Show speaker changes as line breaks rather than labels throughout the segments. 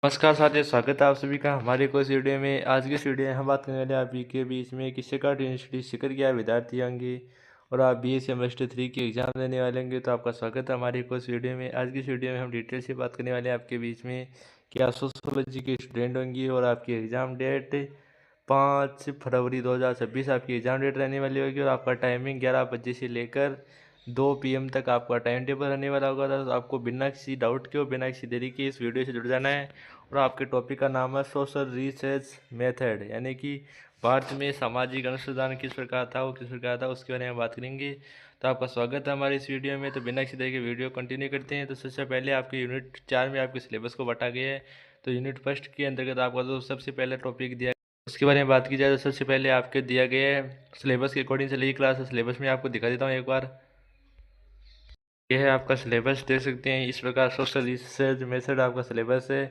नमस्कार साथियों, स्वागत है आप सभी का हमारे को इस वीडियो में। आज की इस वीडियो में हम बात करने वाले हैं आप के बीच में कि शिक्षक यूनिवर्सिटी शिखर क्या विद्यार्थी होंगे और आप बी सेमेस्टर 3 की एग्जाम देने वाले होंगे। तो आपका स्वागत है हमारे को इस वीडियो में। आज की इस वीडियो में हम डिटेल से बात करने वाले हैं आपके बीच में कि आप सोशियोलॉजी के स्टूडेंट होंगी और आपकी एग्ज़ाम डेट 5 फरवरी 2026 आपकी एग्ज़ाम डेट रहने वाली होगी और आपका टाइमिंग 11 बजे से लेकर 2 PM तक आपका टाइम टेबल रहने वाला होगा। तो आपको बिना किसी डाउट के और बिना किसी देरी के इस वीडियो से जुड़ जाना है। और आपके टॉपिक का नाम है सोशल रिसर्च मेथड, यानी कि भारत में सामाजिक अनुसंधान किस प्रकार था, वो किस प्रकार था, उसके बारे में बात करेंगे। तो आपका स्वागत है हमारे इस वीडियो में। तो बिना किसी तरह के वीडियो कंटिन्यू करते हैं। तो सबसे पहले आपके यूनिट 4 में आपके सिलेबस को बांटा गया है। तो यूनिट फर्स्ट के अंतर्गत आपका जो सबसे पहले टॉपिक दिया उसके बारे में बात की जाए तो सबसे पहले आपके दिया गया है सिलेबस के अकॉर्डिंग चलेगी क्लास। सिलेबस में आपको दिखा देता हूँ एक बार। यह है आपका सिलेबस, देख सकते हैं इस प्रकार सोशल रिसर्च मेथड आपका सिलेबस है।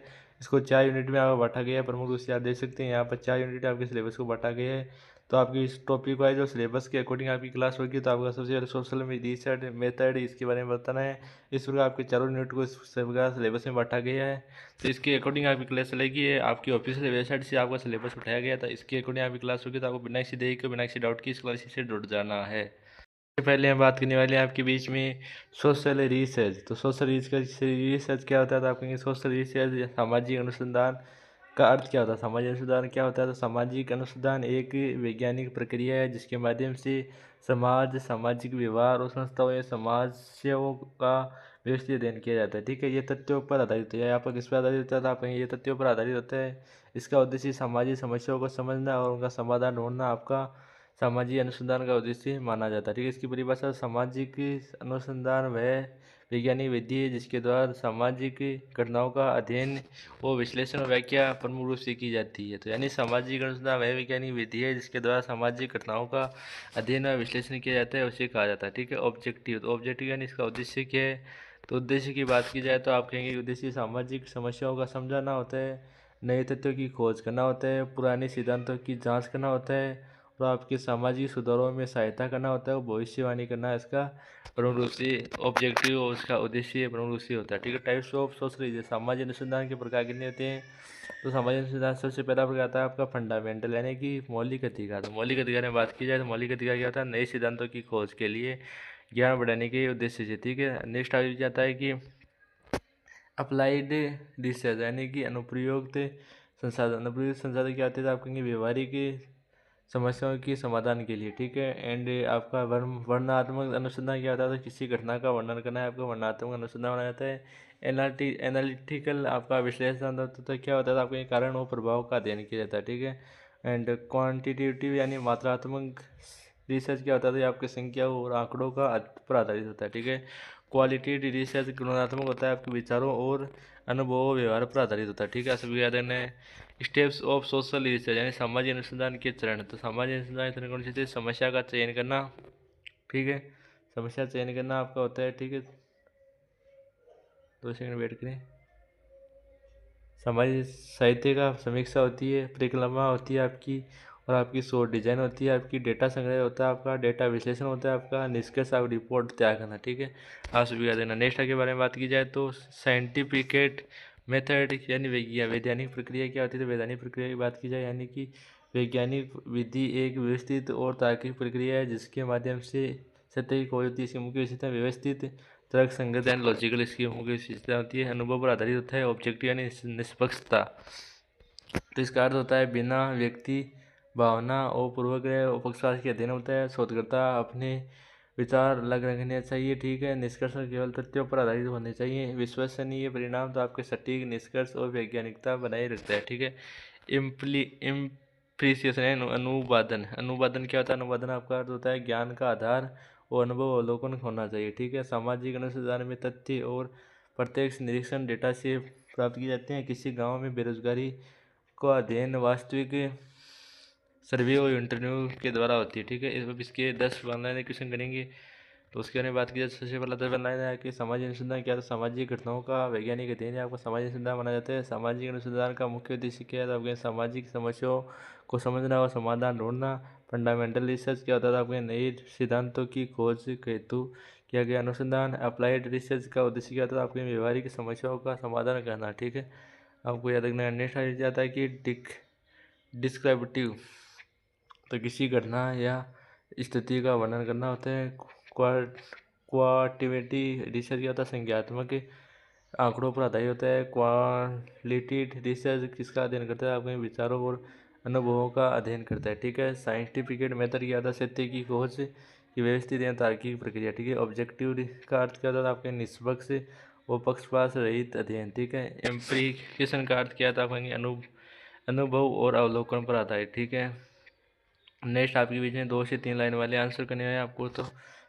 इसको 4 यूनिट में आपको बांटा गया है। प्रमुख रूप से आप देख सकते हैं यहाँ पर 4 यूनिट आपके सिलेबस को बांटा गया है। तो आपकी इस टॉपिक वाइज जो सिलेबस के अकॉर्डिंग आपकी क्लास होगी। तो आपका सबसे पहले सोशल रिसर्च मेथड इसके बारे में बताना है। इस प्रकार आपके चारों यूनिट को इस प्रकार सिलेबस में बांटा गया है। तो इसके अकॉर्डिंग आपकी क्लास चलेगी। आपकी ऑफिशियल वेबसाइट से आपका सिलेबस उठाया गया था। इसके अकॉर्डिंग आपकी क्लास होगी। तो आपको बिना किसी देरी के बिना किसी डाउट की इस क्लास से जुड़ जाना है। सबसे पहले हम बात करने वाले हैं आपके बीच में सोशल रिसर्च। तो सोशल रिसर्च क्या होता है? तो आप कहेंगे सोशल रिसर्च या सामाजिक अनुसंधान का अर्थ क्या होता है? सामाजिक अनुसंधान क्या होता है? तो सामाजिक अनुसंधान एक वैज्ञानिक प्रक्रिया है जिसके माध्यम से समाज, सामाजिक व्यवहार और संस्थाओं या समाजों का व्यवस्थित अध्ययन किया जाता है। ठीक है, ये तथ्यों पर आधारित है। यहाँ पर किस पर आधारित होता है? तो आप कहेंगे ये तथ्यों पर आधारित होता है। इसका उद्देश्य सामाजिक समस्याओं को समझना और उनका समाधान ढूंढना आपका सामाजिक अनुसंधान का उद्देश्य माना जाता है। ठीक है, इसकी परिभाषा सामाजिक अनुसंधान वह वैज्ञानिक विधि है जिसके द्वारा सामाजिक घटनाओं का अध्ययन और विश्लेषण और व्याख्या प्रमुख रूप से की जाती है। तो यानी सामाजिक अनुसंधान वह वैज्ञानिक विधि है जिसके द्वारा सामाजिक घटनाओं का अध्ययन और विश्लेषण किया जाता है, उसे कहा जाता है। ठीक है, ऑब्जेक्टिव। तो ऑब्जेक्टिव यानी इसका उद्देश्य क्या है? तो उद्देश्य की बात की जाए तो आप कहेंगे उद्देश्य सामाजिक समस्याओं का समझाना होता है, नए तथ्यों की खोज करना होता है, पुराने सिद्धांतों की जांच करना होता है और आपके सामाजिक सुधारों में सहायता करना होता है और भविष्यवाणी करना इसका प्रमुख रूप से ऑब्जेक्टिव और उसका उद्देश्य प्रमुख रूप से होता है। ठीक है, टाइप्स ऑफ सोशल रिसर्च। सामाजिक अनुसंधान के प्रकार कितने होते हैं? तो सामाजिक अनुसंधान सबसे पहला प्रकार आता है आपका फंडामेंटल, यानी कि मौलिक अधिकार। तो मौलिक अधिकार में बात की जाए तो मौलिक अधिकार क्या होता है? नए सिद्धांतों की खोज के लिए ज्ञान बढ़ाने के उद्देश्य से। ठीक है, नेक्स्ट आ जाता है कि अप्लाइड रिसर्च, यानी कि अनुप्रयुक्त संसाधन। अनुप्रयुक्त संसाधन क्या होते हैं? तो आप कहेंगे व्यवहारिक समस्याओं के समाधान के लिए। ठीक है, एंड आपका वर्णनात्मक अनुसंधान क्या होता है? तो किसी घटना का वर्णन करना है, आपका वर्णनात्मक अनुसंधान माना जाता है। एनालिटिकल आपका विश्लेषण तो क्या होता है? तो आपके कारण और प्रभाव का अध्ययन किया जाता है। ठीक है, एंड क्वांटिटेटिव यानी मात्रात्मक रिसर्च क्या होता है? तो ये आपके संख्या और आंकड़ों का पर आधारित होता है। ठीक है, क्वालिटेटिव रिसर्च गुणात्मक होता है, आपके विचारों और अनुभवों व्यवहार पर आधारित होता है। ठीक है, सभी याद रखना है। स्टेप्स ऑफ सोशल रिसर्च यानी सामाजिक अनुसंधान के चरण। तो सामाजिक अनुसंधान के चरण कौन से? समस्या का चयन करना। ठीक है, समस्या चयन करना आपका होता है। ठीक है, 2 सेकंड वेट करें। सामाजिक साहित्य का समीक्षा होती है, परिक्रमा होती है आपकी, और आपकी शोध डिजाइन होती है, आपकी डेटा संग्रह होता है, आपका डेटा विश्लेषण होता है, आपका निष्कर्ष आप रिपोर्ट तैयार करना। ठीक है, आप सभी याद देना। नेक्स्ट के बारे में बात की जाए तो साइंटिफिकेट मेथड यानी वैज्ञानिक प्रक्रिया क्या होती है? तो वैज्ञानिक प्रक्रिया की बात की जाए यानी कि वैज्ञानिक विधि एक व्यवस्थित और तार्किक प्रक्रिया है जिसके माध्यम से सत्य की खोज होती है। इसकी मुख्य विशेषता व्यवस्थित, तर्क संगत एंड लॉजिकल इसकी मुख्य विशेषता होती है। अनुभव पर आधारित होता है। ऑब्जेक्टिव यानी निष्पक्षता। तो इसका अर्थ होता है बिना व्यक्ति भावना और पूर्वग्रह और पक्षपात के अध्ययन होता है। शोधकर्ता अपने विचार अलग रखने चाहिए। ठीक है, निष्कर्ष केवल तथ्यों पर आधारित होने चाहिए। विश्वसनीय परिणाम तो आपके सटीक निष्कर्ष और वैज्ञानिकता बनाए रखता है। ठीक है, इम्प्लीसिएशन है अनुवादन। अनुवादन क्या होता है? अनुवादन आपका अर्थ होता है ज्ञान का आधार और अनुभव अवलोकन होना चाहिए। ठीक है, सामाजिक अनुसंधान में तथ्य और प्रत्यक्ष निरीक्षण डेटा से प्राप्त किए जाते हैं। किसी गांव में बेरोजगारी का अध्ययन वास्तविक सर्वे और इंटरव्यू के द्वारा होती है। ठीक है, इसके 10 ऑनलाइन क्वेश्चन करेंगे। तो उसके बारे में बात की जाए सबसे पहला 10 ऑनलाइन है कि सामाजिक अनुसंधान क्या है? तो सामाजिक घटनाओं का वैज्ञानिक अध्ययन है, आपको सामाजिक अनुसंधान माना जाता है। सामाजिक अनुसंधान का मुख्य उद्देश्य क्या है? तो आपके सामाजिक समस्याओं को समझना और समाधान ढूंढना। फंडामेंटल रिसर्च क्या होता है? तो आपके नए सिद्धांतों की खोज हेतु किया गया अनुसंधान। अप्लाइड रिसर्च का उद्देश्य क्या होता है? आपके व्यवहारिक समस्याओं का समाधान करना। ठीक है, आपको याद रखना है। नेक्स्ट आ जाता है कि डिस्क्रिप्टिव, तो किसी घटना या स्थिति का वर्णन करना होता है। क्वांटिटी रिसर्च क्या होता है, संज्ञात्मक आंकड़ों पर आधारित होता है। क्वालिटेटिव रिसर्च किसका अध्ययन करता है, आपके विचारों और अनुभवों का अध्ययन करता है। ठीक है। साइंटिफिक मेथड क्या होता है, सत्य की खोज की व्यवस्थित या तार्किक प्रक्रिया। ठीक है। ऑब्जेक्टिव का अर्थ क्या होता है, आपके निष्पक्ष और पक्षपात रहित अध्ययन। ठीक है। एम्प्लीकेशन का अर्थ क्या था, आपके अनुभव और अवलोकन पर आधारित। ठीक है। नेक्स्ट आपके बीच में 2 से 3 लाइन वाले आंसर करने हैं आपको। तो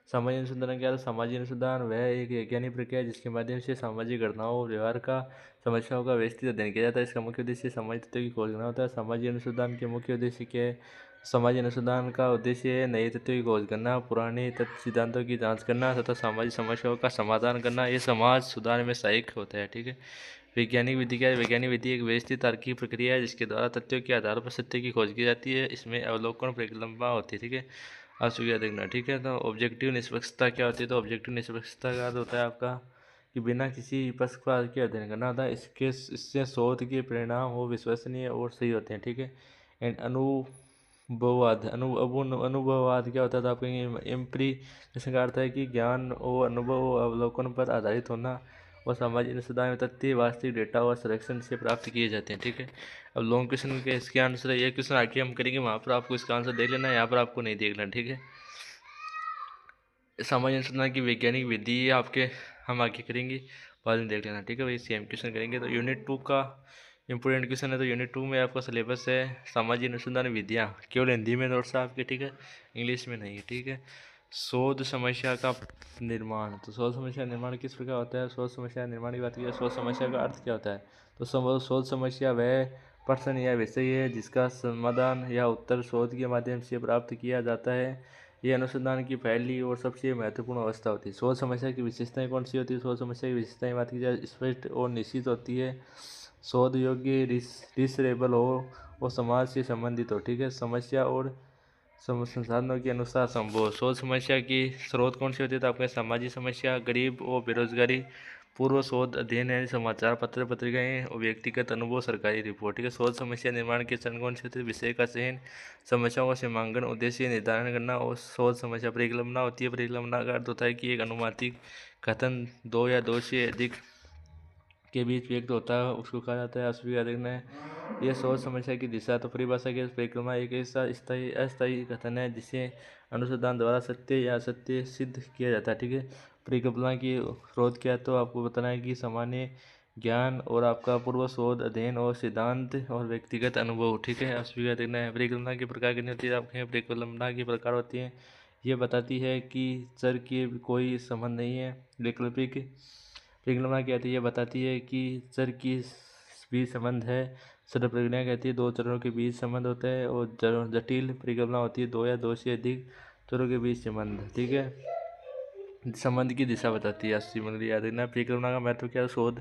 सामाजिक अनुसंधान क्या है, सामाजिक अनुसंधान वह एक वैज्ञानिक प्रक्रिया है जिसके माध्यम से सामाजिक घटनाओं और व्यवहार का समस्याओं का व्यवस्थित अध्ययन किया जाता है। इसका मुख्य उद्देश्य सामाजिक तथ्यों की खोज करना होता है। सामाजिक अनुसंधान के मुख्य उद्देश्य क्या है, सामाजिक अनुसंधान का उद्देश्य है नए तथ्यों की खोज करना, पुराने तथ्य सिद्धांतों की जांच करना तथा सामाजिक समस्याओं का समाधान करना। ये समाज सुधार में सहायक होता है। ठीक है। वैज्ञानिक विधि क्या है, वैज्ञानिक विधि एक व्यवस्थित तार्किक प्रक्रिया है जिसके द्वारा तथ्यों के आधार पर सत्य की खोज की जाती है। इसमें अवलोकन परिकल्पना होती है। ठीक है। आप सुविधा देखना। ठीक है। तो ऑब्जेक्टिव निष्पक्षता क्या होती है, तो ऑब्जेक्टिव निष्पक्षता का अर्थ होता है आपका कि बिना किसी पक्षपात के अध्ययन करना था। इससे शोध के परिणाम वो विश्वसनीय और सही होते हैं। ठीक है। एंड अनुभववाद क्या होता था, आपके एम्प्री जिसका अर्थ है कि ज्ञान और अनुभव अवलोकन पर आधारित होना। और सामाजिक अनुसंधान में तथ्य वास्तविक डेटा और संरक्षण से प्राप्त किए जाते हैं। ठीक है। अब लॉन्ग क्वेश्चन के इसके आंसर है, ये क्वेश्चन आगे हम करेंगे, वहाँ पर आपको इसका आंसर देख लेना है, यहाँ पर आपको नहीं देख लेना। ठीक है। सामाजिक अनुसंधान की वैज्ञानिक विधि आपके हम आगे करेंगे, बाद में देख लेना। ठीक है। वही सेम क्वेश्चन करेंगे। तो यूनिट 2 का इंपोर्टेंट क्वेश्चन है। तो यूनिट 2 में आपका सिलेबस है सामाजिक अनुसंधान विधियाँ, केवल हिंदी में नोट्स है आपके। ठीक है। इंग्लिश में नहीं है। ठीक है। शोध समस्या का निर्माण, तो शोध समस्या निर्माण किस प्रकार होता है, शोध समस्या निर्माण की बात की जाए, शोध समस्या का अर्थ क्या होता है, तो शोध समस्या वह प्रश्न या विषय है जिसका समाधान या उत्तर शोध के माध्यम से प्राप्त किया जाता है। यह अनुसंधान की पहली और सबसे महत्वपूर्ण अवस्था होती है। शोध समस्या की विशेषताएं कौन सी होती है, शोध समस्या की विशेषताएं बात की जाए, स्पष्ट और निश्चित होती है, शोध योग्य, रिसरेबल हो और समाज से संबंधित हो। ठीक है। समस्या और संसाधनों के अनुसार संभव। शोध समस्या की स्रोत कौन सी होती है, तो आपके सामाजिक समस्या, गरीब और बेरोजगारी, पूर्व शोध अध्ययन है, समाचार पत्र पत्रिकाएं और व्यक्तिगत अनुभव, सरकारी रिपोर्ट। ठीक है। शोध समस्या निर्माण के चरण कौन से होते हैं, विषय का चयन, समस्याओं का सीमांकन, उद्देश्य निर्धारण करना और शोध समस्या परिकल्पना होती है। परिकल्पना का अर्थ होता है कि एक अनुमानित कथन दो या दो से अधिक के बीच व्यक्त होता है, उसको कहा जाता है अस्वीकार देखना है। यह शोध समस्या की दिशा, तो परिभाषा की परिक्रमा एक ऐसा स्थायी अस्थायी कथन है जिसे अनुसंधान द्वारा सत्य या असत्य सिद्ध किया जाता है। ठीक है। परिकल्पना की स्रोत क्या है, तो आपको बताना है कि सामान्य ज्ञान और आपका पूर्व शोध अध्ययन और सिद्धांत और व्यक्तिगत अनुभव। ठीक है। अस्वीकार देखना है। परिकल्पना के प्रकार कितनी होती है, आपके परिकल्पना के प्रकार होती है, ये बताती है कि चर के कोई संबंध नहीं है। वैकल्पिक परिकल्पना कहती है, ये बताती है कि चर की बीच संबंध है। सरल परिकल्पना कहती है दो चरों के बीच संबंध होता है। और जटिल परिकल्पना होती है दो या दो से अधिक चरों के बीच संबंध। ठीक है। संबंध की दिशा बताती है, अस्सी मंगल याद रखना। परिकल्पना का महत्व क्या है, शोध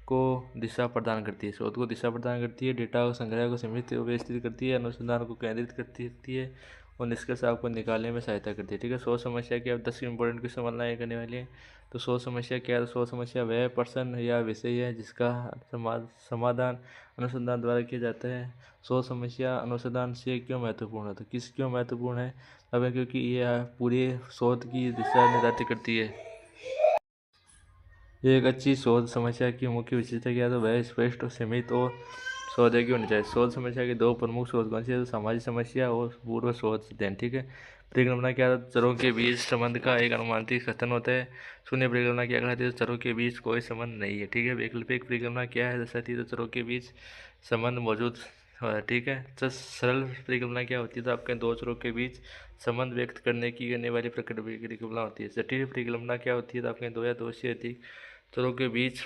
को दिशा प्रदान करती है, शोध को दिशा प्रदान करती है, डेटा को संग्रह को सीमित व्यवस्थित करती है, अनुसंधान को केंद्रित करती है और निष्कर्ष आपको निकालने में सहायता करती है। ठीक है। शोध समस्या की आप 10 इंपॉर्टेंट क्वेश्चन बनाए करने वाले हैं। तो शोध समस्या क्या है, शोध समस्या वह प्रश्न या विषय है जिसका समाधान अनुसंधान द्वारा किया जाता है। शोध समस्या अनुसंधान से क्यों महत्वपूर्ण है, तो किस क्यों महत्वपूर्ण है, अब क्योंकि यह पूरे शोध की दिशा निर्धारित करती है। एक अच्छी शोध समस्या की मुख्य विशेषता क्या है, तो वह स्पष्ट और सीमित और शोधयोग्य होनी चाहिए। शोध समस्या के दो प्रमुख शोध कौन सी है, तो सामाजिक समस्या और पूर्व शोध अध्ययन। ठीक है। परिकल्पना क्या है, चरों के बीच संबंध का एक अनुमानित कथन होता है। शून्य परिकल्पना क्या कहलाती है, चरों के बीच कोई संबंध नहीं है। ठीक है। वैकल्पिक परिकल्पना क्या है, दर्शाती है तो चरों के बीच संबंध मौजूद है। ठीक है। तो सरल परिकल्पना क्या होती है, तो आपके दो चरों के बीच संबंध व्यक्त करने वाली परिकल्पना होती है। जटिल परिकल्पना क्या होती है, तो आपके दो या दो से अधिक चरों के बीच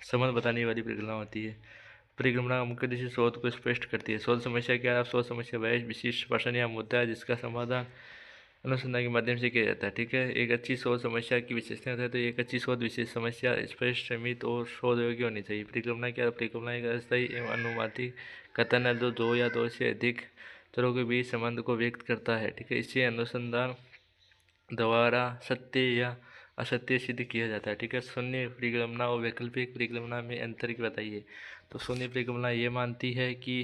संबंध बताने वाली परिकल्पना होती है। परिकल्पना का मुख्य उद्देश्य शोध को स्पष्ट करती है। शोध समस्या क्या है, शोध समस्या वह विशिष्ट प्रश्न या मुद्दा है जिसका समाधान अनुसंधान के माध्यम से किया जाता है। ठीक है। एक अच्छी शोध समस्या की विशेषता है, तो एक अच्छी शोध विशेष समस्या स्पष्ट, सीमित और शोध योग्य होनी चाहिए। परिकल्पना क्या, परिकल्पना एक अस्थायी एवं अनुमानित कथन है जो दो या दो से अधिक चरों के बीच संबंध को व्यक्त करता है। ठीक है। इससे अनुसंधान द्वारा सत्य या असत्य सिद्ध किया जाता है। ठीक है। शून्य परिकल्पना और वैकल्पिक परिकल्पना में अंतर की बताइए, तो शून्य परिकल्पना ये मानती है कि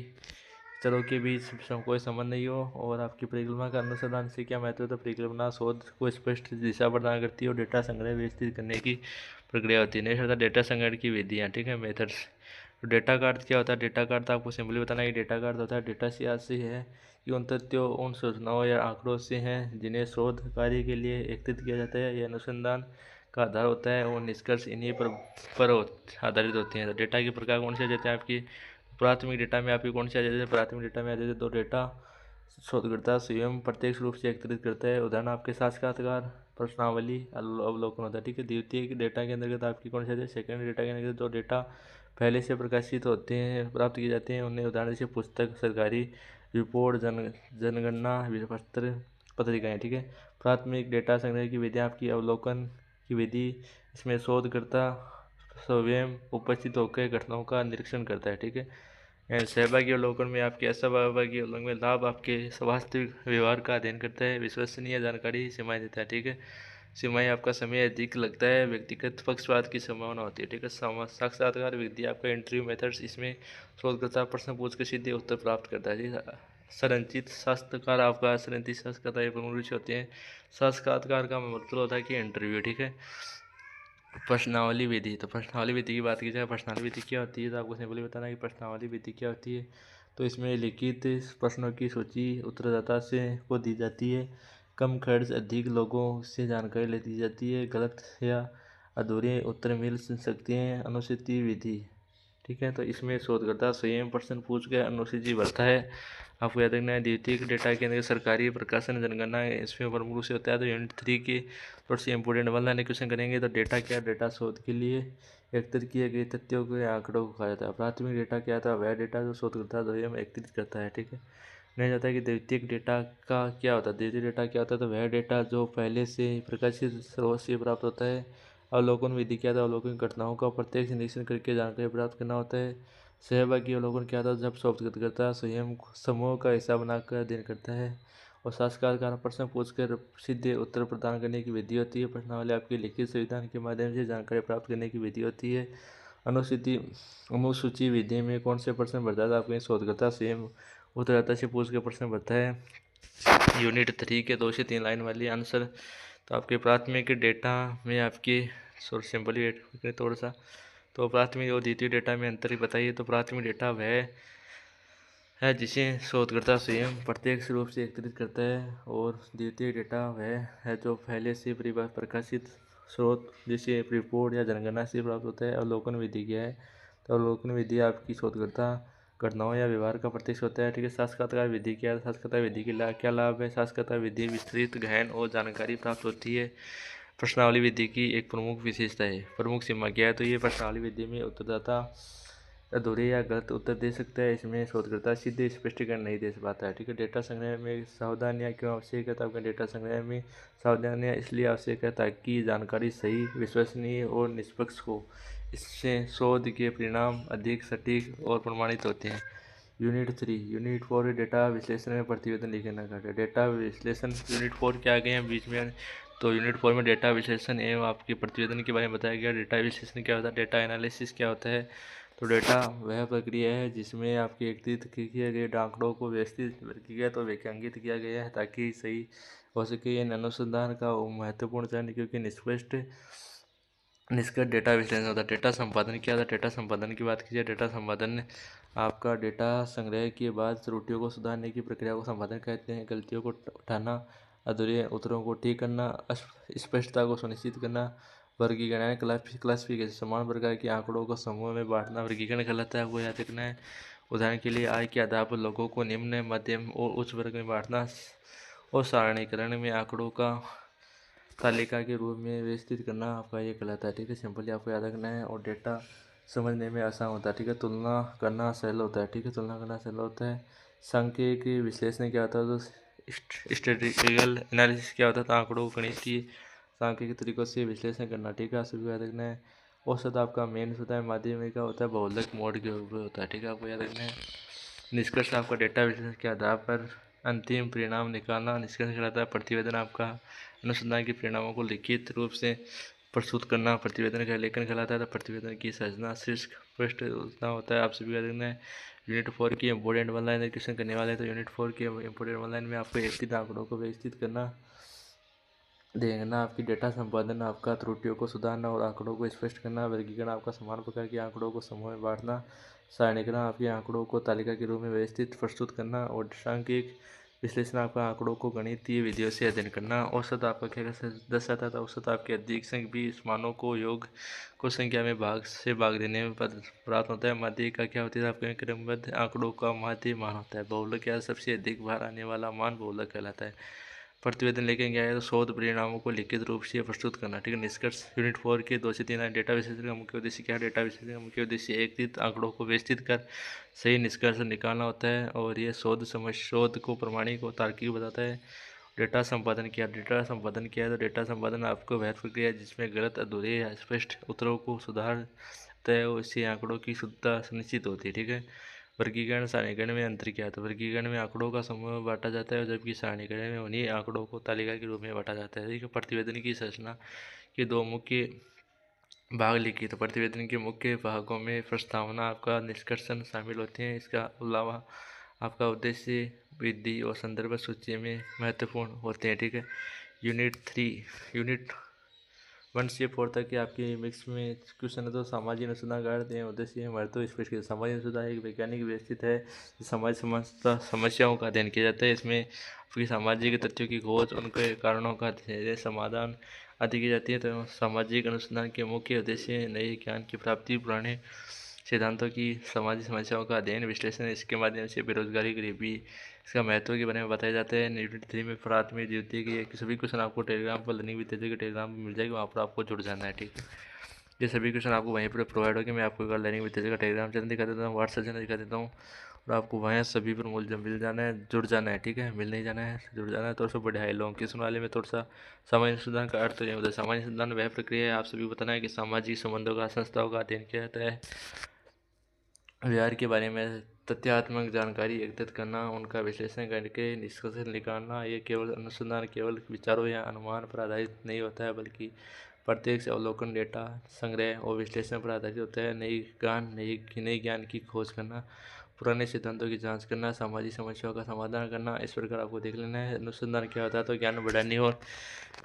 चरों के बीच कोई संबंध नहीं हो। और आपकी परिकल्पना का अनुसंधान से क्या महत्व है, तो परिकल्पना शोध को स्पष्ट दिशा प्रदान करती है और डेटा संग्रह व्यवस्थित करने की प्रक्रिया होती है। नेक्स्ट होता है डेटा संग्रह की विधियाँ, ठीक है, मेथड्स। तो डेटा का अर्थ क्या होता है, डेटा का अर्थ आपको सिंपली बताना है कि डेटा का अर्थ होता है डेटा से ऐसे है कि उन तथ्यों, उन सूचनाओं या आंकड़ों से हैं जिन्हें शोध कार्य के लिए एकत्रित किया जाता है। यह अनुसंधान का आधार होता है और निष्कर्ष इन्हीं पर आधारित होते हैं। तो डेटा के प्रकार कौन से आ जाते हैं आपकी प्राथमिक डेटा में, आपकी कौन से आ जाते हैं प्राथमिक डेटा में आ जाते हैं तो डेटा शोधकर्ता स्वयं प्रत्यक्ष रूप से एकत्रित करता है। उदाहरण आपके साक्षात्कार, प्रश्नावली, अवलोकन होता है, ठीक है। द्वितीय डेटा के अंतर्गत आपकी कौन से आ जाते हैं सेकेंड डेटा के अंतर्गत जो डेटा पहले से प्रकाशित होते हैं, प्राप्त किए जाते हैं उन्हें उदाहरण जैसे पुस्तक, सरकारी रिपोर्ट, जनगणना, पत्र, पत्रिकाएँ, ठीक है। प्राथमिक डेटा संग्रह की विधि आपकी अवलोकन की विधि, इसमें शोधकर्ता स्वयं उपस्थित होकर घटनाओं का निरीक्षण करता है, ठीक है। सहभागी अवलोकन में आपके असहभागी अवलोकन में लाभ आपके वास्तविक व्यवहार का अध्ययन करता है, विश्वसनीय जानकारी सीमाएं देता है, ठीक है। सीमाएं आपका समय अधिक लगता है, व्यक्तिगत पक्षपात की संभावना होती है, ठीक है। साक्षात्कार विधि आपका इंटरव्यू मेथड्स, इसमें शोधकर्ता प्रश्न पूछ कर सीधे उत्तर प्राप्त करता है, ठीक है। संरचित साक्षात्कार आपका संरचित साक्षात्कार ये प्रमुख विषय होते हैं। साक्षात्कार का मतलब होता है कि इंटरव्यू, ठीक है। प्रश्नावली विधि, तो प्रश्नावली विधि की बात की जाए, प्रश्नावली विधि क्या होती है तो आपको सिंपली बताना है कि प्रश्नावली विधि क्या होती है। तो इसमें लिखित प्रश्नों की सूची उत्तरदाता से को दी जाती है। कम खर्च, अधिक लोगों से जानकारी ले दी जाती है। गलत या अधूरे उत्तर मिल सकते हैं। अनुसूची विधि, ठीक है। तो इसमें शोधकर्ता स्वयं प्रश्न पूछ कर अनुसूची भरता है। आपको याद रखना है द्वितीयक डेटा के अंदर सरकारी प्रकाशन, जनगणना, इसमें प्रमुख रूप से होता है। तो यूनिट 3 के थोड़े से इंपॉर्टेंट 1 लाइन क्वेश्चन करेंगे। तो डेटा क्या, डेटा शोध के लिए एकत्रित किए गए तथ्यों के आंकड़ों को कहा जाता है। प्राथमिक डेटा क्या था, वह डेटा जो शोधकर्ता स्वयं एकत्रित करता है, ठीक है। नहीं जाता है कि द्वितीयक डेटा का क्या होता है, द्वितीय डेटा क्या होता है तो वह डेटा जो पहले से प्रकाशित स्रोत से प्राप्त होता है। अवलोकन विधि क्या था, अवलोकन घटनाओं का प्रत्यक्ष निरीक्षण करके जानकारी प्राप्त करना होता है। सहभागी अवलोकन क्या था, जब शोधकर्ता स्वयं समूह का हिस्सा बनाकर अध्ययन करता है। और साक्षात्कार प्रश्न पूछकर सीधे उत्तर प्रदान करने की विधि होती है। प्रश्नावली आपकी लिखित संविधान के माध्यम से जानकारी प्राप्त करने की विधि होती है। अनुसूची विधि में कौन से प्रश्न भरता है, आपके शोधकर्ता स्वयं उत्तरदाता से पूछ के प्रश्न भरता है। यूनिट 3 के 2 से 3 लाइन वाली आंसर। तो आपके प्राथमिक डेटा में आपकी सिंपली वेट करें थोड़ा सा। तो प्राथमिक और द्वितीय डेटा में अंतर बताइए। तो प्राथमिक डेटा वह है जिसे शोधकर्ता स्वयं प्रत्यक्ष रूप से एकत्रित करता है। और द्वितीय डेटा वह है जो पहले से प्रकाशित स्रोत जैसे रिपोर्ट या जनगणना से प्राप्त होता है। अवलोकन विधि क्या है, तो अवलोकन विधि आपकी शोधकर्ता घटनाओं या व्यवहार का प्रत्यक्ष होता है, ठीक है। साक्षात्कार विधि क्या है, साक्षात्कार विधि के क्या लाभ है, साक्षात्कार विधि विस्तृत, गहन और जानकारी प्राप्त होती है। प्रश्नावली विधि की एक प्रमुख विशेषता है, प्रमुख सीमा क्या है, तो ये प्रश्नावली विधि में उत्तरदाता अधूरे या गलत उत्तर दे सकता है। इसमें शोधकर्ता सीधे स्पष्टीकरण नहीं दे पाता है, ठीक है। डेटा संग्रह में सावधानियां क्यों आवश्यक है, तो आपके डेटा संग्रह में सावधानियां इसलिए आवश्यक है ताकि जानकारी सही, विश्वसनीय और निष्पक्ष हो। इससे शोध के परिणाम अधिक सटीक और प्रमाणित होते हैं। यूनिट 3, यूनिट 4 डेटा विश्लेषण में प्रतिवेदन लिखना का डेटा विश्लेषण यूनिट 4 के आगे हैं बीच में। तो यूनिट 4 में डेटा विश्लेषण एवं आपके प्रतिवेदन के बारे में बताया गया। डेटा विश्लेषण क्या होता है, डेटा एनालिसिस क्या होता है, तो डेटा वह प्रक्रिया है जिसमें आपके एकत्रित किए गए आंकड़ों को व्यवस्थित वर्गीकृत और व्याख्यांकित किया गया है ताकि सही हो सके। यह अनुसंधान का महत्वपूर्ण चरण क्योंकि निष्कर्ष डेटा विश्लेषण होता है। डेटा संपादन क्या होता है, डेटा संपादन की बात कीजिए। डेटा संपादन आपका डेटा संग्रह के बाद त्रुटियों को सुधारने की प्रक्रिया को संपादन कहते हैं। गलतियों को उठाना, अधूरे उत्तरों को ठीक करना, स्पष्टता को सुनिश्चित करना। वर्गीकरण क्लासिफिकेशन, समान प्रकार के आंकड़ों को समूह में बांटना वर्गीकरण कहलाता है, आपको याद रखना है। उदाहरण के लिए आय के आधार पर लोगों को निम्न, मध्यम और उच्च वर्ग में बांटना। और सारणीकरण में आंकड़ों का तालिका के रूप में व्यवस्थित करना आपका ये कहलाता है, ठीक है। सिंपली आपको याद रखना है और डेटा समझने में आसान होता है, ठीक है। तुलना करना सरल होता है, ठीक है, तुलना करना सरल होता है। सांख्यिकी विश्लेषण क्या होता है, तो स्टैटिस्टिकल एनालिसिस क्या होता है, तो आंकड़ों को गणितीय सांख्यिकी तरीकों से विश्लेषण करना, ठीक है। सभी को याद रखना है। औसत आपका मेन होता है, माध्यमिक का होता है, बहुलक मोड के ऊपर होता है, ठीक है, आपको याद रखना है। निष्कर्ष आपका डेटा विश्लेषण के आधार पर अंतिम परिणाम निकालना निष्कर्ष कहलाता है। प्रतिवेदन आपका अनुसंधान के परिणामों को लिखित रूप से प्रस्तुत करना प्रतिवेदन का लेखन कहलाता है। तो प्रतिवेदन की संरचना शीर्षक पृष्ठ उतना होता है। आप सभी का देखना है। यूनिट 4 की इंपोर्टेंट वन लाइन क्वेश्चन करने वाले हैं। तो यूनिट 4 के इंपोर्टेंट वन लाइन में आपको व्यवस्थित आंकड़ों को व्यवस्थित करना, देखना, आपकी डेटा संपादन, आपका त्रुटियों को सुधारना और आंकड़ों को स्पष्ट करना, वर्गीकरण, आपका समान प्रकार के आंकड़ों को समूह में बांटना, सारणीकरण, आपके आंकड़ों को तालिका के रूप में व्यवस्थित प्रस्तुत करना और सांख्यिक विश्लेषण, आपका आंकड़ों को गणितीय विधियों से अध्ययन करना। औसत आपका क्या दर्शाता था? औसत आपके अधिक संख्या भी मानों को योग को संख्या में भाग से भाग देने में प्राप्त होता है। माध्य का क्या होता है? आपके क्रमबद्ध आंकड़ों का माध्य मान होता है। बहुलक क्या? सबसे अधिक बार आने वाला मान बहुलक कहलाता है। प्रतिवेदन लेके क्या है? तो शोध परिणामों को लिखित रूप से प्रस्तुत करना। ठीक है। निष्कर्ष यूनिट 4 के 2 से 3 डेटा विश्लेषण का मुख्य उद्देश्य क्या है? डेटा विश्लेषण का मुख्य उद्देश्य एकत्रित आंकड़ों को व्यवस्थित कर सही निष्कर्ष निकालना होता है और यह शोध को प्रामाणिक और तार्किक बताता है। डेटा संपादन किया? डेटा संपादन किया है तो डेटा संपादन आपको वह प्रक्रिया है जिसमें गलत, अधूरे या स्पष्ट उत्तरों को सुधारता है और इससे आंकड़ों की शुद्धता सुनिश्चित होती है। ठीक है। वर्गीकरण सारणीकरण में अंतर क्या है? तो वर्गीकरण में आंकड़ों का समूह में बांटा जाता है जबकि सारणीकरण में उन्हीं आंकड़ों को तालिका के रूप में बांटा जाता है। ठीक है। प्रतिवेदन की संरचना के दो मुख्य भाग लिखिए। तो प्रतिवेदन के मुख्य भागों में प्रस्तावना, आपका निष्कर्षण शामिल होते हैं। इसका अलावा आपका उद्देश्य, विधि और संदर्भ सूची में महत्वपूर्ण होते हैं। ठीक है। यूनिट 1 से 4 तक के आपके मिक्स में क्वेश्चन है। तो सामाजिक अनुसंधान का अर्थ है, उद्देश्य है, महत्व स्पष्ट किया। सामाजिक अनुसंधान एक वैज्ञानिक व्यवस्थित है समाज समस्याओं का अध्ययन किया जाता है। इसमें आपकी सामाजिक तथ्यों की खोज, उनके कारणों का समाधान आदि की जाती है। तो सामाजिक अनुसंधान के मुख्य उद्देश्य नए ज्ञान की प्राप्ति, पुराने सिद्धांतों की सामाजिक समस्याओं का अध्ययन विश्लेषण, इसके माध्यम से बेरोजगारी, गरीबी, इसका महत्व के बारे में बताया जाता है। यूनिट 3 में प्राथमिक द्वितीय की सभी क्वेश्चन आपको टेलीग्राम पर लर्निंग विद तेजस के टेलीग्राम पर मिल जाएगी, वहाँ पर आपको जुड़ जाना है। ठीक है। ये सभी क्वेश्चन आपको वहीं पर प्रोवाइड होगी। मैं आपको लर्निंग विद तेजस का टेलीग्राम चैनल दिखा देता हूँ, व्हाट्सएप चैनल दिखा देता हूँ और आपको वहाँ सभी पर मिल जाना है, जुड़ जाना है। ठीक है। मिल नहीं जाना है, जुड़ जाना है। थोड़ा सा बढ़िया है। लॉन्ग क्वेश्चन वाले में थोड़ा सा सामाजिक अनुसंधान का अर्थ नहीं होता है। सामाजिक अनुसंधान वह प्रक्रिया है, आप सभी को बताना है कि सामाजिक संबंधों का, संस्थाओं का अध्ययन किया जाता है, व्यवहार के बारे में तथ्यात्मक जानकारी एकत्रित करना, उनका विश्लेषण करके निष्कर्ष निकालना। ये केवल अनुसंधान केवल विचारों या अनुमान पर आधारित नहीं होता है बल्कि प्रत्यक्ष अवलोकन, डेटा संग्रह और विश्लेषण पर आधारित होता है। नई ज्ञान की खोज करना, पुराने सिद्धांतों की जांच करना, सामाजिक समस्याओं का समाधान करना। इस प्रकार आपको देख लेना है अनुसंधान क्या होता है। तो ज्ञान बढ़ाने और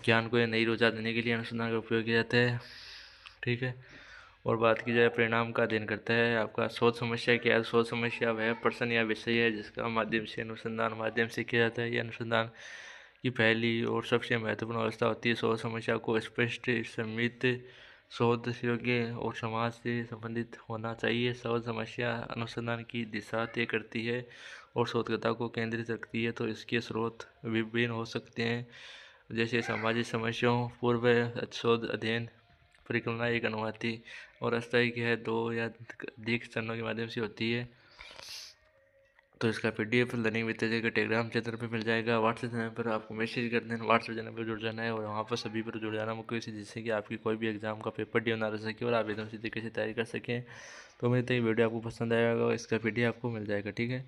ज्ञान को नई ऊर्जा देने के लिए अनुसंधान का उपयोग किया जाता है। ठीक है। और बात की जाए परिणाम का अध्ययन करता है। आपका शोध समस्या क्या है? शोध समस्या वह प्रश्न या विषय है जिसका माध्यम से अनुसंधान माध्यम से किया जाता है। यह अनुसंधान की पहली और सबसे महत्वपूर्ण अवस्था होती है। शोध समस्या को स्पष्ट, सीमित, शोध योग्य और समाज से संबंधित होना चाहिए। शोध समस्या अनुसंधान की दिशा तय करती है और शोधकर्ता को केंद्रित रखती है। तो इसके स्रोत विभिन्न हो सकते हैं जैसे सामाजिक समस्याओं, पूर्व शोध अध्ययन, परिकल्पना, एक अनुवादी और अस्थायी की है, 2 या अधिक चरणों के माध्यम से होती है। तो इसका PDF लर्निंग विद तेजस के टेलीग्राम चैनल पर मिल जाएगा। व्हाट्सएप चैनल पर आपको मैसेज कर देना, व्हाट्सएप चैनल पर जुड़ जाना है और वहाँ पर सभी पर जुड़ जाना मुख्य से, जिससे कि आपकी कोई भी एग्जाम का पेपर ड्यू ना रह सके और आप एकदम से तरीके से तैयारी कर सकें। तो उम्मीद है वीडियो आपको पसंद आएगा, इसका PDF आपको मिल जाएगा। ठीक है।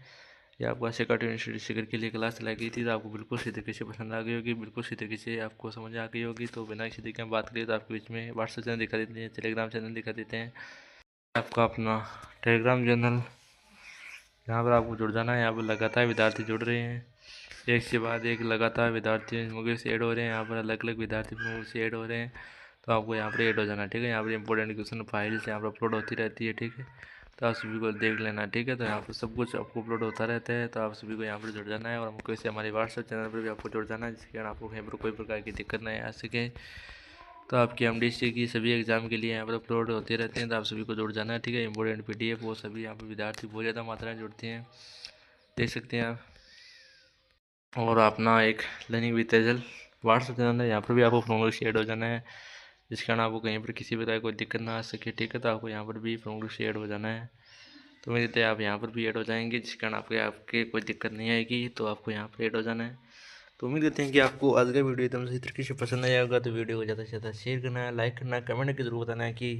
ये आपको सेकंड यूनिवर्सिटी शिखर के लिए क्लास चलाई गई थी, तो आपको बिल्कुल सही तरीके से पसंद आ गई होगी, बिल्कुल सही तरीके से आपको समझ आ गई होगी। तो बिना किसी तरीके में बात करें तो आपके बीच में व्हाट्सएप चैनल दिखा देते हैं, टेलीग्राम चैनल दिखा देते हैं। आपका अपना टेलीग्राम चैनल, यहाँ पर आपको जुड़ जाना है। यहाँ पर लगातार विद्यार्थी जुड़ रहे हैं, एक के बाद एक लगातार विद्यार्थी मुझे से ऐड हो रहे हैं। यहाँ पर अलग अलग विद्यार्थी मुझे से ऐड हो रहे हैं, तो आपको यहाँ पर ऐड हो जाना। ठीक है। यहाँ पर इंपॉर्टेंट क्वेश्चन फाइल्स यहाँ पर अपलोड होती रहती है। ठीक है। तो आप सभी को देख लेना। ठीक है। तो यहाँ पर सब कुछ आपको अपलोड होता रहता है, तो आप सभी को यहाँ पर जुड़ जाना है और हमको इसे हमारे व्हाट्सएप चैनल पर भी आपको जुड़ जाना है, जिसके कारण आपको कहीं पर कोई प्रकार की दिक्कत नहीं आ सके। तो आपकी MDC की सभी एग्जाम के लिए यहाँ पर अपलोड होते रहते हैं, तो आप सभी को जुड़ जाना है। ठीक है। इंपॉर्टेंट PDF वो सभी यहाँ पर विद्यार्थी बहुत ज़्यादा मात्रा में जुड़ते हैं, देख सकते हैं आप। और अपना एक learning with Tejas WhatsApp channel है, यहाँ पर भी आपको फ्रेंड ग्रुप से ऐड हो जाना है, जिस कारण आपको कहीं पर किसी प्रकार कोई दिक्कत ना आ सके। ठीक है। तो आपको यहाँ पर भी फ्रेंड ग्रुप से ऐड हो जाना है। तो उम्मीद है आप यहाँ पर भी ऐड हो जाएंगे, जिस कारण आपके कोई दिक्कत नहीं आएगी। तो आपको यहाँ पर ऐड हो जाना है। तो उम्मीद करते हैं कि आपको आज का वीडियो एकदम सही तरीके से पसंद आया होगा। तो वीडियो को ज़्यादा से ज़्यादा शेयर करना है, लाइक करना है, कमेंट करके जरूर बताना है कि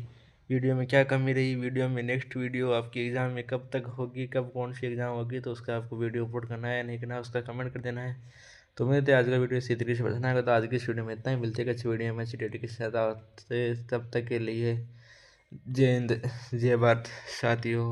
वीडियो में क्या कमी रही, वीडियो में नेक्स्ट वीडियो आपकी एग्ज़ाम में कब तक होगी, कब कौन सी एग्ज़ाम होगी, तो उसका आपको वीडियो अपलोड करना है या नहीं करना है, उसका कमेंट कर देना है। तो मेरे तो आज का वीडियो इसी तरीके से पसंद आएगा, तो आज की इस वीडियो में इतना ही। मिलते हैं अच्छी वीडियो में अच्छी डेट के साथ। तब तक के लिए जय हिंद, जय भारत साथियों।